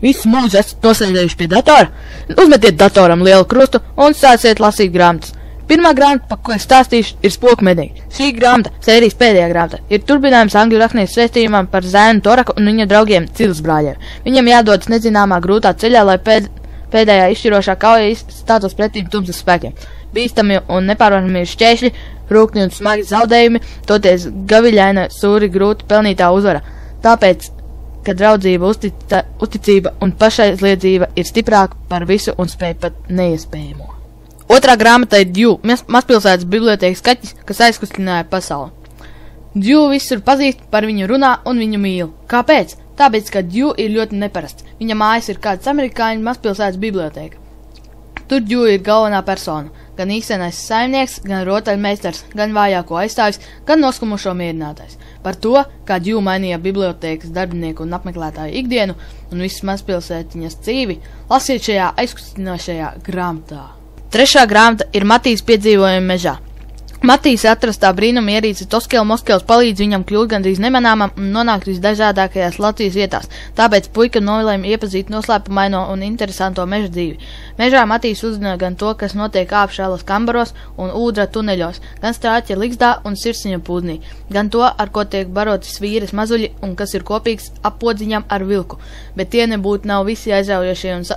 Visu mūžu esat nosēdējuši pie datora? Uzmetiet datoram lielu krustu un sāciet lasīt grāmatas. Pirmā grāmata, par ko es stāstīšu, ir Spoku medīgi. Šī grāmata, sērijas pēdējā grāmata, ir turpinājums angļu rakstnieku svēstījumam par zēnu Toraku un viņa draugiem Cilas brāļiem. Viņam jādodas nezināmā grūtā ceļā, lai pēdējā izšķirošā kauja stātos pretīm tumsas spēkiem. Bīstami un nepārvarami ir šķēršļi, rūkni un smagi zaudējumi, toties gaviļaina sūri grūti pelnītā uzvara. Tāpēc, ka draudzība, uzticība un pašaizliedzība ir stiprāka par visu un spēj pat neiespējamo. Otrā grāmata ir Due, mazpilsētas bibliotēkas kaķis, kas aizkustināja pasauli. Due visur pazīst, par viņu runā un viņu mīl. Kāpēc? Tāpēc, ka Due ir ļoti neparasts. Viņa mājas ir kāds amerikāņu mazpilsētas bibliotēka. Tur Due ir galvenā persona, gan īstenais saimnieks, gan rotaļmeistars, gan vājāko aizstāvis, gan noskumušo mierinātājs. Par to, kā Due mainīja bibliotēkas darbinieku un apmeklētāju ikdienu un visas mazpilsētiņas dzīvi, lasiet šajā aizkustinošajā grāmatā. Trešā grāmata ir Matīs piedzīvojumi mežā. Matīs atrastā brīnuma ierīce Toskela Moskels palīdz viņam kļūt gandrīz nemanāmam un nonākt visdažādākajās Latvijas vietās, tāpēc puika nolēma iepazīt noslēpumaino un interesanto meža dzīvi. Mežā Matīs uzzina gan to, kas notiek āpšālas kambaros un ūdra tuneļos, gan strāķa ligzdā un sirsiņa pūdnī, gan to, ar ko tiek baroti svīres mazuļi un kas ir kopīgs apodziņam ar vilku, bet tie nebūtu nav visi aizraujošie un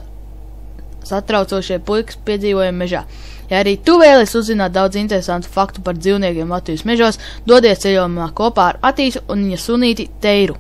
satraucošie puikas piedzīvojumi mežā. Ja arī tu vēlies uzzināt daudz interesantu faktu par dzīvniekiem Latvijas mežos, dodies ceļojumā kopā ar Matīsu un viņa sunīti Teiru.